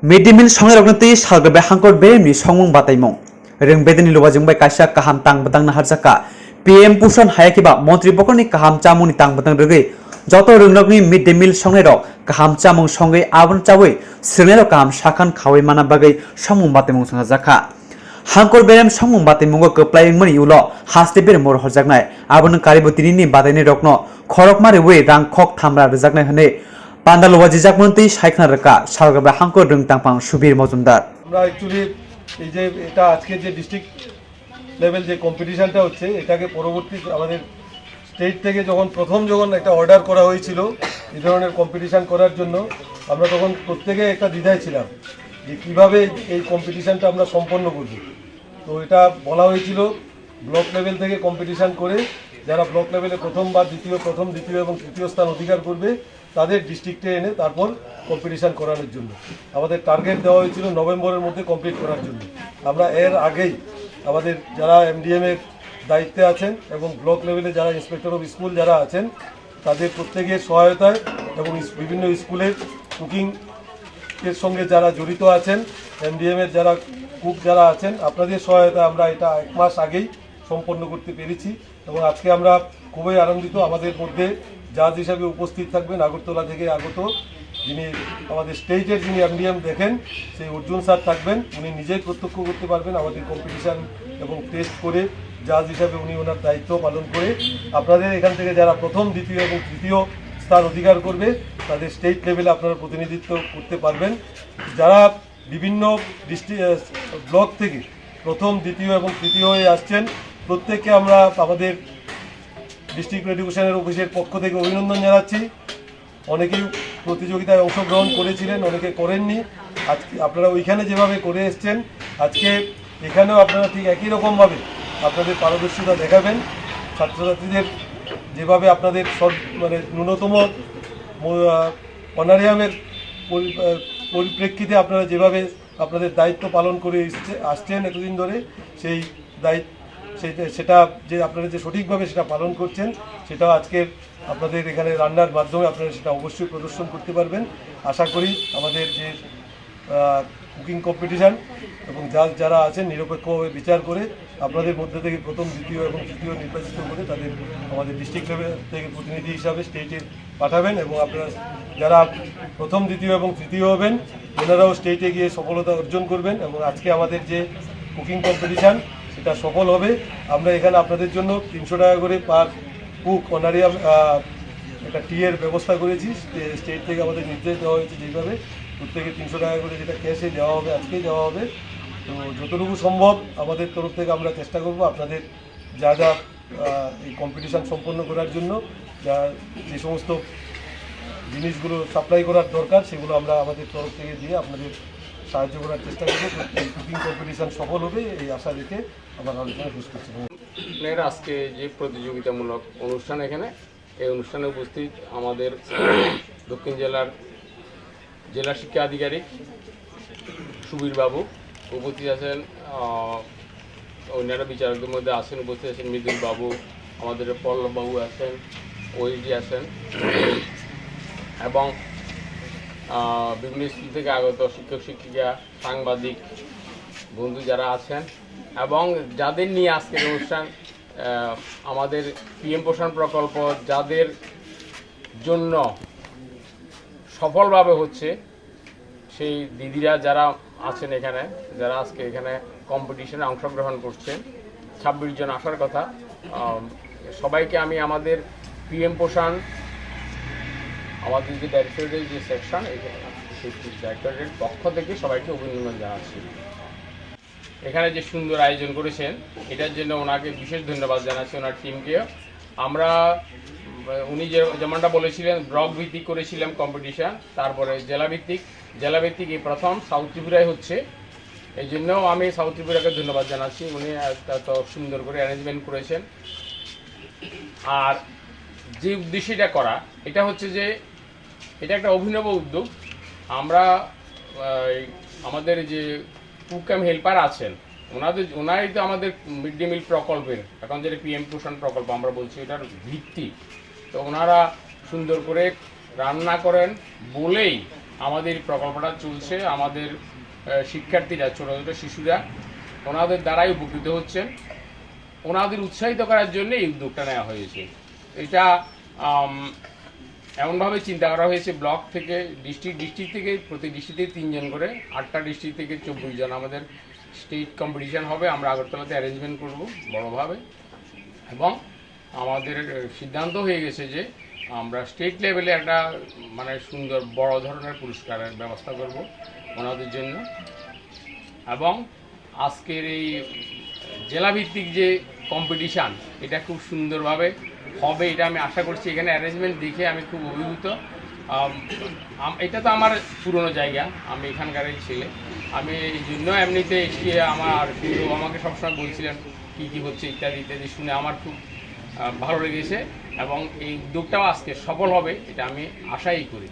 Mid day meal संगे रगनती सालगबे हांकर बेरेमनि Songmung Bataimung reng bedeni lobajung bai kaisa kaham tang batang na harjaka PM pusan hayakiba mantri bokorni kaham chamungni tang batang rogei joto rongrokni mid day meal songnai rok kaham chamung songai abon chawei sirnai rok kaham sakan khawai mana bagai Songmung Bataimung sanga jaka Hangkor berem Songmung Bataimungo koplaimani ulo haste ber mor horjaknai abon karibotini ni badaini rokno khorokmari wei rang khok thamra rjaknai hane pandal ওয়াজিজাক মন্ত্রী সাইখনা রাকা সালগাবে হাঙ্কর রং তাংপাং সুবীর মজুমদার আমরা actually এই যে এটা আজকে যে district level যে কম্পিটিশনটা হচ্ছে এটাকে পরবর্তী আমাদের স্টেট থেকে যখন একটা অর্ডার করা হয়েছিল এই ধরনের কম্পিটিশন করার জন্য আমরা তখন প্রত্যেকে একটা দ্বিধায় ছিলাম যে কীভাবে এই কম্পিটিশনটা আমরা সম্পন্ন করব। তো এটা বলা হয়েছিল ব্লক লেভেল থেকে কম্পিটিশন করে যারা ব্লক লেভেলে প্রথম দ্বিতীয় এবং তৃতীয় স্থান অধিকার করবে তাদের ডিস্ট্রিক্টে এনে তারপর কম্পিটিশান করানোর জন্য আমাদের টার্গেট দেওয়া হয়েছিল নভেম্বরের মধ্যে কমপ্লিট করার জন্য। আমরা এর আগেই আমাদের যারা MDM এর দায়িত্বে আছেন এবং ব্লক লেভেলে যারা ইন্সপেক্টর অফ স্কুল যারা আছেন তাদের প্রত্যেকের সহায়তায় এবং বিভিন্ন স্কুলের কুকিংয়ের সঙ্গে যারা জড়িত আছেন MDM এর যারা কুক যারা আছেন আপনাদের সহায়তায় আমরা এটা 1 মাস আগেই সম্পন্ন করতে পেরেছি এবং আজকে আমরা খুবই আনন্দিত। আমাদের মধ্যে জাজ হিসাবে উপস্থিত থাকবেন আগরতলা থেকে আগত যিনি আমাদের স্টেটের যিনি MDM দেখেন সেই অর্জুন স্যার থাকবেন। উনি নিজেই প্রত্যক্ষ করতে পারবেন আমাদের কম্পিটিশান এবং টেস্ট করে জাজ হিসাবে উনি ওনার দায়িত্ব পালন করে আপনাদের এখান থেকে যারা প্রথম দ্বিতীয় এবং তৃতীয় স্থান অধিকার করবে তাদের স্টেট লেভেলে আপনারা প্রতিনিধিত্ব করতে পারবেন। যারা বিভিন্ন ব্লক থেকে প্রথম দ্বিতীয় এবং তৃতীয় হয়ে আসছেন প্রত্যেককে আমরা আমাদের ডিস্ট্রিক্ট এডুকেশনের অফিসের পক্ষ থেকে অভিনন্দন জানাচ্ছি। অনেকেই প্রতিযোগিতায় অংশগ্রহণ করেছিলেন, অনেকে করেননি। আজকে আপনারা ওইখানে যেভাবে করে এসছেন আজকে এখানেও আপনারা ঠিক একই রকমভাবে আপনাদের পারদর্শিতা দেখাবেন। ছাত্রছাত্রীদের যেভাবে আপনাদের ন্যূনতম অনারিয়ামের পরিপ্রেক্ষিতে আপনারা যেভাবে আপনাদের দায়িত্ব পালন করে আসছেন এতদিন ধরে সেই সেটা যে আপনারা যে সঠিকভাবে সেটা পালন করছেন সেটাও আজকের আপনাদের এখানে রান্নার মাধ্যমে আপনারা সেটা অবশ্যই প্রদর্শন করতে পারবেন। আশা করি আমাদের যে কুকিং কম্পিটিশান এবং যারা আছেন নিরপেক্ষভাবে বিচার করে আপনাদের মধ্যে থেকে প্রথম দ্বিতীয় এবং তৃতীয় নির্বাচিত করে তাদের আমাদের ডিস্ট্রিক্ট লেভেল থেকে প্রতিনিধি হিসাবে স্টেটে পাঠাবেন এবং আপনারা যারা প্রথম দ্বিতীয় এবং তৃতীয় হবেন ওনারাও স্টেটে গিয়ে সফলতা অর্জন করবেন এবং আজকে আমাদের যে কুকিং কম্পিটিশান সেটা সফল হবে। আমরা এখানে আপনাদের জন্য 300 টাকা করে পার কুক অনারিয়াম একটা টিয়ের ব্যবস্থা করেছি। স্টেট থেকে আমাদের নির্দেশ দেওয়া হয়েছে যেভাবে প্রত্যেকে 300 টাকা করে যেটা ক্যাশে দেওয়া হবে আজকেই দেওয়া হবে। তো যতটুকু সম্ভব আমাদের তরফ থেকে আমরা চেষ্টা করব আপনাদের যা এই কম্পিটিশান সম্পন্ন করার জন্য যে সমস্ত জিনিসগুলো সাপ্লাই করার দরকার সেগুলো আমরা আমাদের তরফ থেকে দিয়ে আপনাদের সাহায্য করার চেষ্টা করব। এই কুকিং কম্পিটিশান সফল হবে এই আশা রেখে আমার আলোচনা শেষ করছি। আজকে যে প্রতিযোগিতামূলক অনুষ্ঠান এখানে এই অনুষ্ঠানে উপস্থিত আমাদের দক্ষিণ জেলার জেলা শিক্ষা আধিকারিক সুবীর বাবু উপস্থিত আছেন, অন্যান্য বিচারকদের মধ্যে আছেন উপস্থিত আছেন মৃদুল বাবু, আমাদের পল্লব বাবু আছেন, ওইডি আছেন এবং বিভিন্ন স্কুল থেকে আগত শিক্ষক শিক্ষিকা সাংবাদিক বন্ধু যারা আছেন এবং যাদের নিয়ে আজকের অনুষ্ঠান আমাদের PM পোষণ প্রকল্প যাদের জন্য সফলভাবে হচ্ছে সেই দিদিরা যারা আছেন এখানে যারা আজকে এখানে কম্পিটিশনে অংশগ্রহণ করছেন 26 জন আসার কথা। সবাইকে আমি আমাদের PM পোষণ আমাদের যে ডাইরেক্টরেটের যে সেকশন সেই ডাইরেক্টরেটের পক্ষ থেকে সবাইকে অভিনন্দন জানাচ্ছি। এখানে যে সুন্দর আয়োজন করেছেন এটার জন্য ওনাকে বিশেষ ধন্যবাদ জানাচ্ছি, ওনার টিমকে। আমরা উনি যেমনটা বলেছিলেন ব্লক ভিত্তিক করেছিলাম কম্পিটিশান, তারপরে জেলাভিত্তিক এই প্রথম সাউথ ত্রিপুরায় হচ্ছে। এই জন্যও আমি সাউথ ত্রিপুরাকে ধন্যবাদ জানাচ্ছি, উনি এত সুন্দর করে অ্যারেঞ্জমেন্ট করেছেন। আর যে উদ্দেশ্যটা করা এটা হচ্ছে যে এটা একটা অভিনব উদ্যোগ। আমরা আমাদের যে কুক ক্যাম্প হেল্পার আছেন ওনারাই তো আমাদের মিড ডে মিল প্রকল্পের এখন যেটা PM পোষণ প্রকল্প আমরা বলছি এটার ভিত্তি। তো ওনারা সুন্দর করে রান্না করেন বলেই আমাদের প্রকল্পটা চলছে। আমাদের শিক্ষার্থীরা, ছোটো ছোটো শিশুরা ওনাদের দ্বারাই উপকৃত হচ্ছেন। ওনাদের উৎসাহিত করার জন্য এই উদ্যোগটা নেওয়া হয়েছে। এটা এমনভাবে চিন্তা করা হয়েছে, ব্লক থেকে ডিস্ট্রিক্ট থেকে প্রতি ডিস্ট্রিক্টে 3 জন করে, 8টা ডিস্ট্রিক্ট থেকে 24 জন আমাদের স্টেট কম্পিটিশান হবে। আমরা আগরতলাতে অ্যারেঞ্জমেন্ট করব বড়োভাবে, এবং আমাদের সিদ্ধান্ত হয়ে গেছে যে আমরা স্টেট লেভেলে একটা মানে সুন্দর বড় ধরনের পুরস্কারের ব্যবস্থা করব ওনাদের জন্য। এবং আজকের এই জেলাভিত্তিক যে কম্পিটিশান, এটা খুব সুন্দরভাবে হবে, এটা আমি আশা করছি। এখানে অ্যারেঞ্জমেন্ট দেখে আমি খুব অভিভূত। এটা তো আমার পুরনো জায়গা, আমি এখানকারই ছেলে। আমি এই জন্য এমনিতে এসে আমার আমাকে সবসময় বলছিলেন কী কী হচ্ছে ইত্যাদি ইত্যাদি, শুনে আমার খুব ভালো লেগেছে, এবং এই উদ্যোগটাও আজকে সফল হবে এটা আমি আশাই করি।